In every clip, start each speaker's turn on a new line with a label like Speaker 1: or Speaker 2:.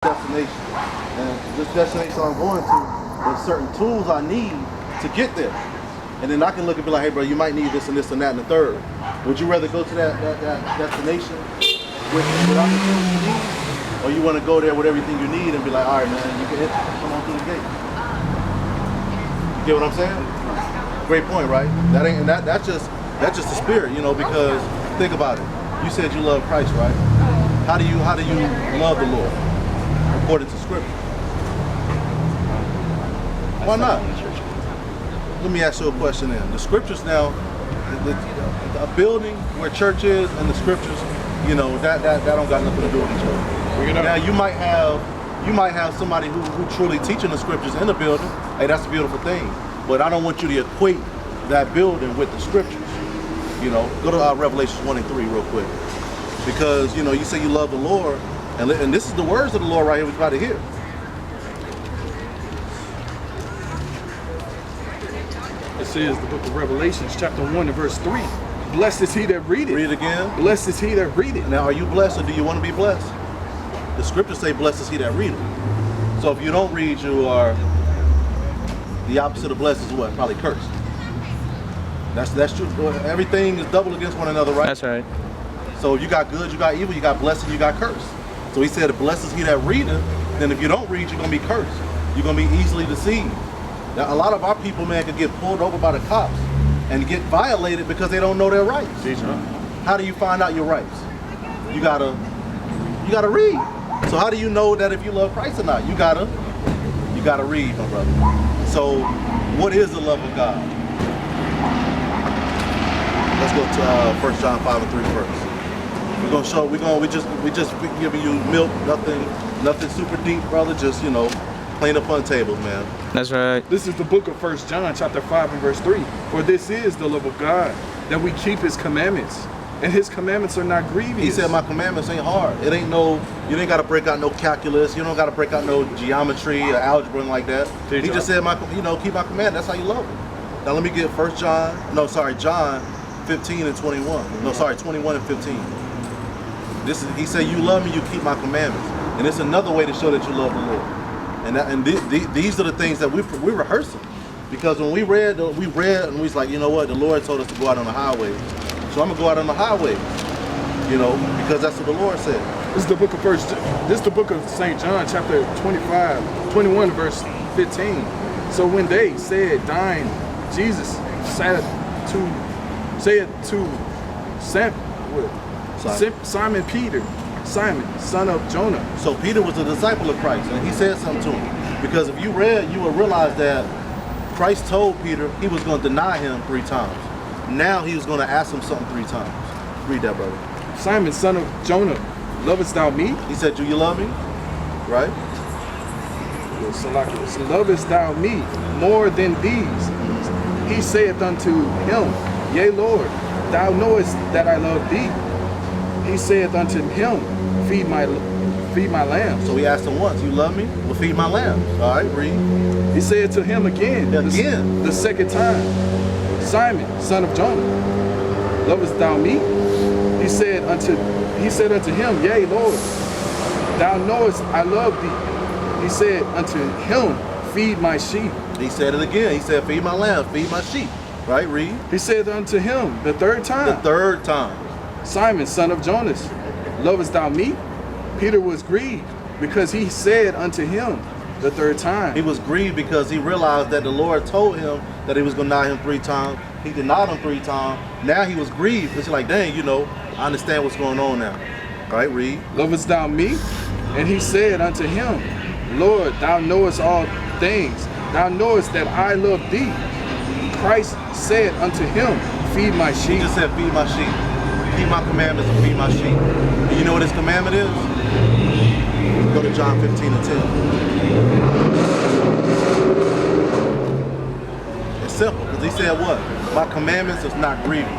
Speaker 1: destination. And this destination I'm going to, there's certain tools I need to get there. And then I can look and be like, hey bro, you might need this and this and that and the third. Would you rather go to that destination without the tools you need? Or you want to go there with everything you need and be like, all right man, you can come on through the gate. You get what I'm saying? Great point, right? That's just the spirit, you know, because think about it. You said you love Christ, right? How do you love the Lord? According to Scripture. Why not? Let me ask you a question then. The Scriptures now, a building where church is and the Scriptures, you know, that don't got nothing to do with each other. Now you might have somebody who truly teaching the Scriptures in the building. Hey, that's a beautiful thing. But I don't want you to equate that building with the Scriptures. You know, go to Revelations 1 and 3 real quick. Because, you know, you say you love the Lord, and this is the words of the Lord right here we're about to hear.
Speaker 2: It says the book of Revelations, chapter 1 and verse 3. Blessed is he that readeth.
Speaker 1: Read it again.
Speaker 2: Blessed is he that readeth.
Speaker 1: Now, are you blessed or do you want to be blessed? The scriptures say, blessed is he that readeth. So if you don't read, you are, the opposite of blessed is what? Probably cursed. That's true. Everything is double against one another, right?
Speaker 3: That's right.
Speaker 1: So if you got good, you got evil, you got blessed, and you got cursed. So he said, blessed is he that readeth. Then if you don't read, you're going to be cursed. You're going to be easily deceived. Now, a lot of our people, man, could get pulled over by the cops and get violated because they don't know their rights. How do you find out your rights? You gotta read. So how do you know that if you love Christ or not? You gotta read, my brother. So what is the love of God? Let's go to 1 John 5 and 3 first. We just giving you milk, nothing super deep, brother. Just, you know, plain upon tables, man.
Speaker 3: That's right.
Speaker 2: This is the book of 1 John, chapter 5 and verse 3. For this is the love of God, that we keep his commandments, and his commandments are not grievous.
Speaker 1: He said, my commandments ain't hard. It ain't you ain't got to break out no calculus. You don't got to break out no geometry or algebra and like that. He just said, keep my command. That's how you love him. Now let me get John 15 and 21. No, sorry, 21 and 15. He said, you love me, you keep my commandments. And it's another way to show that you love the Lord. And these are the things that we're rehearsing. Because when we read and we was like, you know what, the Lord told us to go out on the highway. So I'm gonna go out on the highway, you know, because that's what the Lord said.
Speaker 2: This is the book of St. John, chapter 21, verse 15. So when they said, dying, Jesus said to Simon Peter, Simon, son of Jonah.
Speaker 1: So Peter was a disciple of Christ, and he said something to him. Because if you read, you will realize that Christ told Peter he was going to deny him 3 times. Now he was going to ask him something 3 times. Read that, brother.
Speaker 2: Simon, son of Jonah, lovest thou me?
Speaker 1: He said, do you love me? Right?
Speaker 2: Lovest thou me more than these? He saith unto him, yea, Lord, thou knowest that I love thee. He saith unto him, feed my lambs.
Speaker 1: So he asked him once, you love me? Well, feed my lambs. All right, read.
Speaker 2: He said to him again, the second time, Simon, son of Jonah, lovest thou me? He said unto him, yea, Lord, thou knowest I love thee. He said unto him, feed my sheep.
Speaker 1: He said it again. He said, feed my lambs, feed my sheep. Right, read.
Speaker 2: He said unto him the third time.
Speaker 1: The third time.
Speaker 2: Simon, son of Jonas, lovest thou me? Peter was grieved because he said unto him the third time.
Speaker 1: He was grieved because he realized that the Lord told him that he was going to deny him 3 times. He denied him 3 times. Now he was grieved because he's like, dang, you know, I understand what's going on now. All right, read.
Speaker 2: Lovest thou me? And he said unto him, Lord, thou knowest all things. Thou knowest that I love thee. Christ said unto him, feed my sheep.
Speaker 1: He just said, feed my sheep. Keep my commandments and feed my sheep. And you know what his commandment is? Go to John 15 and 10. It's simple, because he said what? My commandments is not grievous.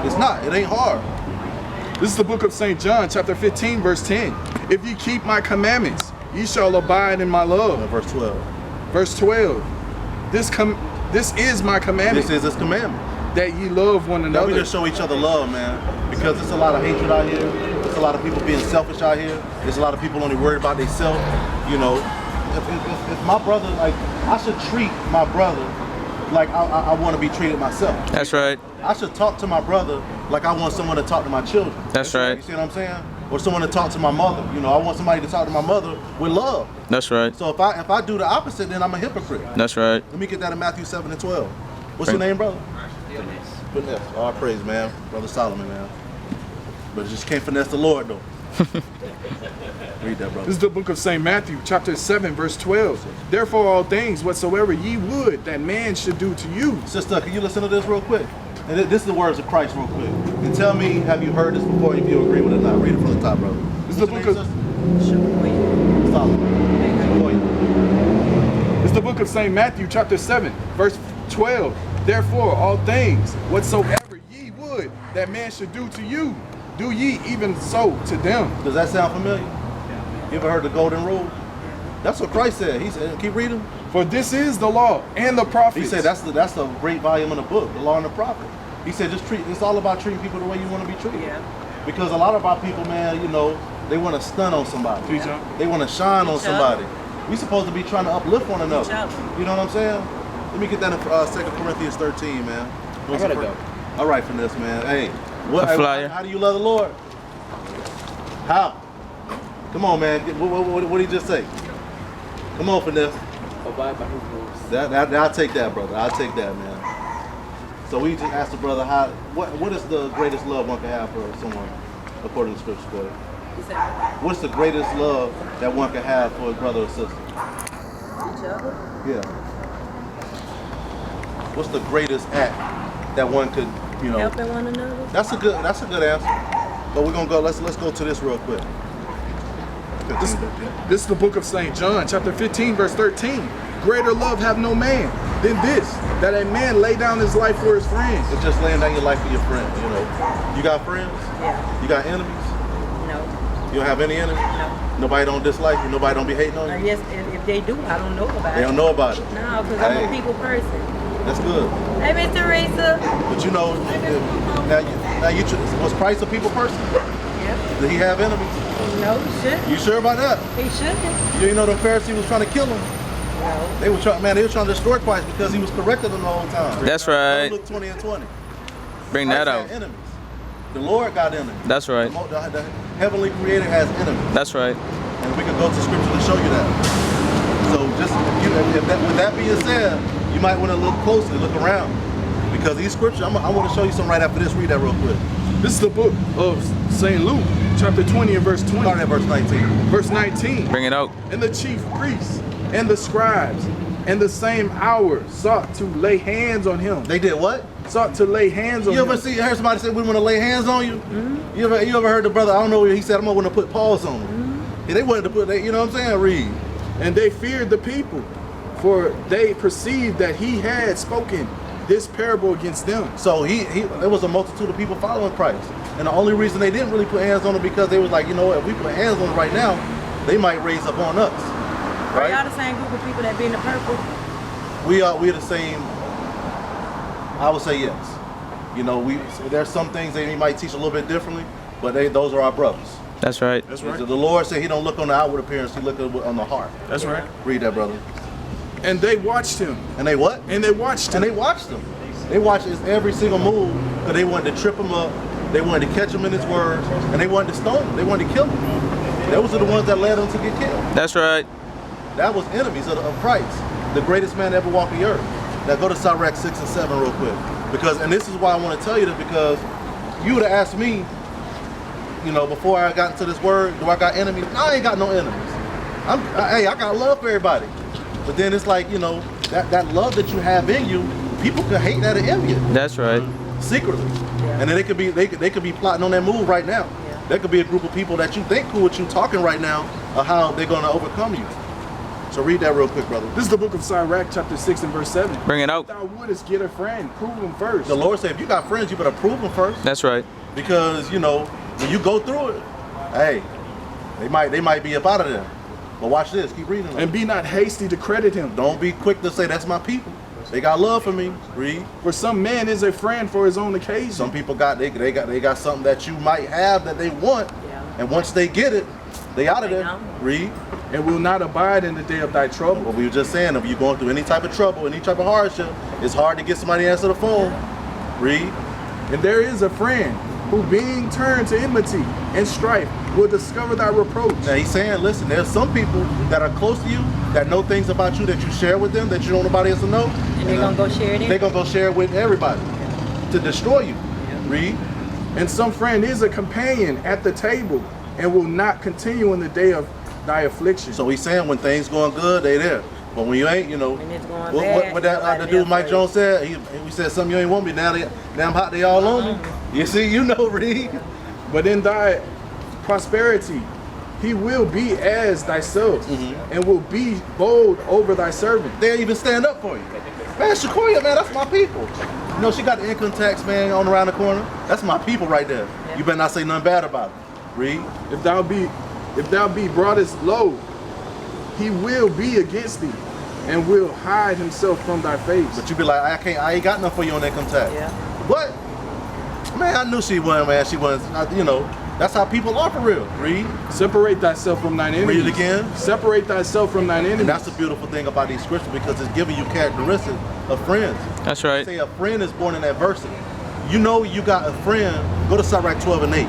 Speaker 1: It's not. It ain't hard.
Speaker 2: This is the book of St. John, chapter 15, verse 10. If ye keep my commandments, ye shall abide in my love.
Speaker 1: And verse 12.
Speaker 2: Verse 12. This is my commandment.
Speaker 1: This is his commandment.
Speaker 2: That ye love one another.
Speaker 1: That we just show each other love, man. Because there's a lot of hatred out here. There's a lot of people being selfish out here. There's a lot of people only worried about themselves. You know, if my brother, like, I should treat my brother like I want to be treated myself.
Speaker 3: That's right.
Speaker 1: I should talk to my brother like I want someone to talk to my children.
Speaker 3: That's right.
Speaker 1: You see what I'm saying? Or someone to talk to my mother. You know, I want somebody to talk to my mother with love.
Speaker 3: That's right.
Speaker 1: So if I do the opposite, then I'm a hypocrite.
Speaker 3: That's right.
Speaker 1: Let me get that in Matthew 7 and 12. What's your name, brother? Finesse. All praise, man. Brother Solomon, man. But you just can't finesse the Lord, though. Read that, brother.
Speaker 2: This is the book of St. Matthew, chapter 7, verse 12. Therefore, all things whatsoever ye would that man should do to you.
Speaker 1: Sister, can you listen to this real quick? And this is the words of Christ real quick. And tell me, have you heard this before, if you agree with it or not? Read it from the top, brother.
Speaker 2: This is the book of
Speaker 1: Solomon.
Speaker 2: It's the book of St. Matthew, chapter 7, verse 12. Therefore, all things whatsoever ye would that man should do to you, do ye even so to them.
Speaker 1: Does that sound familiar? You ever heard the golden rule? That's what Christ said. He said, keep reading.
Speaker 2: For this is the law and the prophets.
Speaker 1: He said that's the great volume of the book, the law and the prophet. He said just treat. It's all about treating people the way you want to be treated.
Speaker 4: Yeah.
Speaker 1: Because a lot of our people, man, you know, they want to stun on somebody.
Speaker 2: Yeah.
Speaker 1: They want to shine on
Speaker 4: Each
Speaker 1: somebody. We supposed to be trying to uplift one another.
Speaker 4: Each other.
Speaker 1: You know what I'm saying? Let me get that in 2 Corinthians 13, man.
Speaker 2: I gotta go.
Speaker 1: All right, Finesse, man. Hey,
Speaker 3: A flyer.
Speaker 1: how do you love the Lord? How? Come on, man. What did he just say? Come on, Finesse.
Speaker 2: Abide by his rules.
Speaker 1: I'll take that, brother. I'll take that, man. So we just asked the brother, what is the greatest love one can have for someone, according to Scripture? Brother? What's the greatest love that one can have for a brother or sister?
Speaker 4: Each other?
Speaker 1: Yeah. What's the greatest act that one could, you know?
Speaker 4: Helping one another?
Speaker 1: That's a good answer. But we're gonna go. Let's go to this real quick.
Speaker 2: This is the book of St. John, chapter 15, verse 13. Greater love have no man than this, that a man lay down his life for his friends.
Speaker 1: It's just laying down your life for your friends. You know, you got friends.
Speaker 4: Yeah.
Speaker 1: You got enemies.
Speaker 4: No.
Speaker 1: You don't have any enemies.
Speaker 4: No.
Speaker 1: Nobody don't dislike you. Nobody don't be hating on you.
Speaker 4: Yes, if they do, I don't know about
Speaker 1: They
Speaker 4: it.
Speaker 1: don't know about it.
Speaker 4: No, because I'm a people person.
Speaker 1: That's good.
Speaker 4: Hey, Miss Teresa.
Speaker 1: But you know, was Christ a people person?
Speaker 4: Yep.
Speaker 1: Did he have enemies?
Speaker 4: No, he shouldn't.
Speaker 1: You sure about that?
Speaker 4: He shouldn't.
Speaker 1: You know the Pharisees was trying to kill him.
Speaker 4: No.
Speaker 1: They were trying to destroy Christ because he was correcting them the whole time.
Speaker 3: That's right.
Speaker 1: Luke 20 and 20.
Speaker 3: Bring
Speaker 1: Christ
Speaker 3: that out.
Speaker 1: had enemies. The Lord got enemies.
Speaker 3: That's right.
Speaker 1: The heavenly creator has enemies.
Speaker 3: That's right.
Speaker 1: And we can go to scripture to show you that. So just with that being said, you might want to look closely, look around. Because these scriptures, I want to show you some right after this. Read that real quick.
Speaker 2: This is the book of St. Luke, chapter 20 and verse 20.
Speaker 1: Start at verse 19.
Speaker 2: Verse 19.
Speaker 3: Bring it out.
Speaker 2: And the chief priests and the scribes in the same hour sought to lay hands on him.
Speaker 1: They did what?
Speaker 2: Sought to lay hands on
Speaker 1: You
Speaker 2: him.
Speaker 1: ever heard somebody say we want to lay hands on you? Mm-hmm. You ever heard the brother, I don't know, he said I'm going to put paws on him. Mm-hmm. Yeah, they wanted to put, you know what I'm saying? Read.
Speaker 2: And they feared the people, for they perceived that he had spoken this parable against them.
Speaker 1: So there was a multitude of people following Christ. And the only reason they didn't really put hands on him because they was like, you know what, if we put hands on him right now, they might raise up on us.
Speaker 4: Are y'all the same group of people that be in the purple?
Speaker 1: We're the same. I would say yes. You know, there's some things they might teach a little bit differently, but those are our brothers.
Speaker 3: That's right.
Speaker 2: That's right.
Speaker 1: The Lord said he don't look on the outward appearance, he look on the heart.
Speaker 2: That's right.
Speaker 1: Read that, brother.
Speaker 2: And they watched him.
Speaker 1: And they what?
Speaker 2: And they watched him.
Speaker 1: And they watched him. They watched his every single move because they wanted to trip him up. They wanted to catch him in his words, and they wanted to stone him. They wanted to kill him. Those are the ones that led him to get killed.
Speaker 3: That's right.
Speaker 1: That was enemies of Christ, the greatest man to ever walk the earth. Now go to Sirach 6 and 7 real quick. And this is why I want to tell you this, because you would have asked me, you know, before I got into this word, do I got enemies? I ain't got no enemies. I got love for everybody. But then it's like, you know, that love that you have in you, people could hate that and envy it.
Speaker 3: That's right.
Speaker 1: Secretly.
Speaker 4: Yeah.
Speaker 1: And then they could be plotting on that move right now.
Speaker 4: Yeah.
Speaker 1: There could be a group of people that you think cool with you talking right now of how they're going to overcome you. So read that real quick, brother.
Speaker 2: This is the book of Sirach, chapter 6 and verse 7.
Speaker 3: Bring it out.
Speaker 2: If thou wouldest get a friend, prove him first.
Speaker 1: The Lord said, if you got friends, you better prove them first.
Speaker 3: That's right.
Speaker 1: Because, you know, when you go through it, hey, they might be up out of there. But watch this, keep reading.
Speaker 2: And be not hasty to credit him.
Speaker 1: Don't be quick to say, that's my people. They got love for me. Read.
Speaker 2: For some man is a friend for his own occasion.
Speaker 1: Some people they got something that you might have that they want.
Speaker 4: Yeah.
Speaker 1: And once they get it, they out of there. Read.
Speaker 2: And will not abide in the day of thy trouble.
Speaker 1: What we were just saying, if you're going through any type of trouble, any type of hardship, it's hard to get somebody to answer the phone. Read.
Speaker 2: And there is a friend who being turned to enmity and strife will discover thy reproach.
Speaker 1: Now he's saying, listen, there's some people that are close to you that know things about you that you share with them that you don't want nobody else to know.
Speaker 4: And they're gonna go share it.
Speaker 1: They're gonna go share it with everybody to destroy you. Read.
Speaker 2: And some friend is a companion at the table and will not continue in the day of thy affliction.
Speaker 1: So he's saying when things going good, they there. But when you ain't, you know,
Speaker 4: When it's going
Speaker 1: what
Speaker 4: bad,
Speaker 1: that the dude Mike Jones said, he said something you ain't want me, now I'm hot, they all on me. You see, you know, Reed.
Speaker 2: But in thy prosperity, he will be as thyself and will be bold over thy servant.
Speaker 1: They'll even stand up for you. Man, Shakoya, man, that's my people. You know, she got the income tax man on around the corner. That's my people right there.
Speaker 4: Yeah.
Speaker 1: You better not say nothing bad about it. Reed.
Speaker 2: If thou be brought as low, he will be against thee and will hide himself from thy face.
Speaker 1: But you be like, I ain't got nothing for you on income tax.
Speaker 4: Yeah.
Speaker 1: But, man, I knew she wasn't, man. She was, you know, that's how people are for real. Read.
Speaker 2: Separate thyself from thine enemies.
Speaker 1: Read it again.
Speaker 2: Separate thyself from thine enemies.
Speaker 1: And that's the beautiful thing about these scriptures because it's giving you characteristics of friends.
Speaker 3: That's right.
Speaker 1: Say a friend is born in adversity. You know you got a friend, go to Sirach 12 and 8.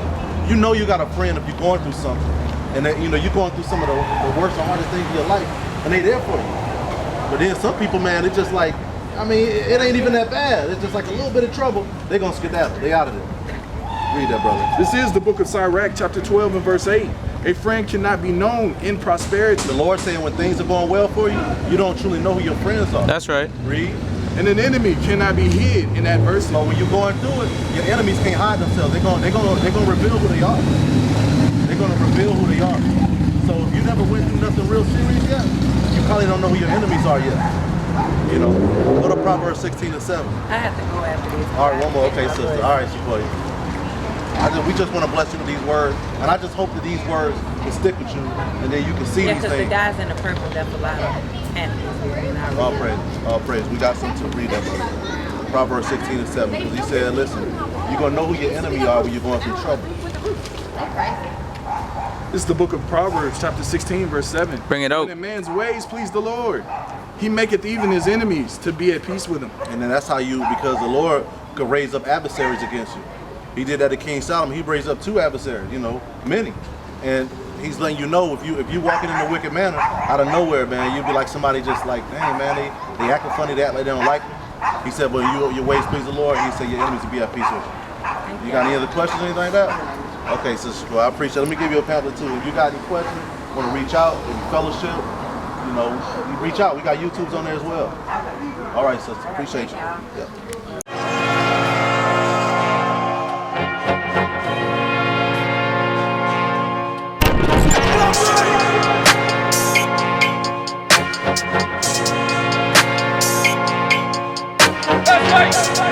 Speaker 1: You know you got a friend if you're going through something. And then, you know, you're going through some of the worst or hardest things in your life. And they there for you. But then some people, man, it's just like, I mean, it ain't even that bad. It's just like a little bit of trouble. They're going to skedaddle. They out of there. Read that, brother.
Speaker 2: This is the book of Sirach, chapter 12 and verse 8. A friend cannot be known in prosperity.
Speaker 1: The Lord saying when things are going well for you, you don't truly know who your friends are.
Speaker 3: That's right.
Speaker 1: Read.
Speaker 2: And an enemy cannot be hid in adversity.
Speaker 1: But when you're going through it, your enemies can't hide themselves. They're gonna reveal who they are. They're gonna reveal who they are. So if you never went through nothing real serious yet, you probably don't know who your enemies are yet. You know, go to Proverbs 16 and 7.
Speaker 4: I have to go after this.
Speaker 1: All right, one more. Okay, sister. All right, Sequoia. We just want to bless you with these words, and I just hope that these words will stick with you, and then you can see
Speaker 4: Yeah,
Speaker 1: these
Speaker 4: because the
Speaker 1: things.
Speaker 4: guys in the purple, that's a lot of animals.
Speaker 1: All praise, all praise. We got something to read that, brother. Proverbs 16 and 7, because he said, listen, you're going to know who your enemy are when you're going through trouble.
Speaker 2: This is the book of Proverbs, chapter 16, verse 7.
Speaker 3: Bring it out.
Speaker 2: When a man's ways please the Lord, he maketh even his enemies to be at peace with him.
Speaker 1: And then that's how you, because the Lord could raise up adversaries against you. He did that to King Solomon. He raised up 2 adversaries, you know, many. And he's letting you know if you walking in a wicked manner, out of nowhere, man, you'd be like somebody just like, dang, man, they acting funny, they act like they don't like me. He said, well, your ways please the Lord. He said your enemies will be at peace with you. You got any other questions or anything like that? Okay, sister, well, I appreciate it. Let me give you a pamphlet too. If you got any questions, want to reach out, fellowship, you know, you reach out. We got YouTubes on there as well. All right, sister, appreciate you. Yeah.
Speaker 5: That's right.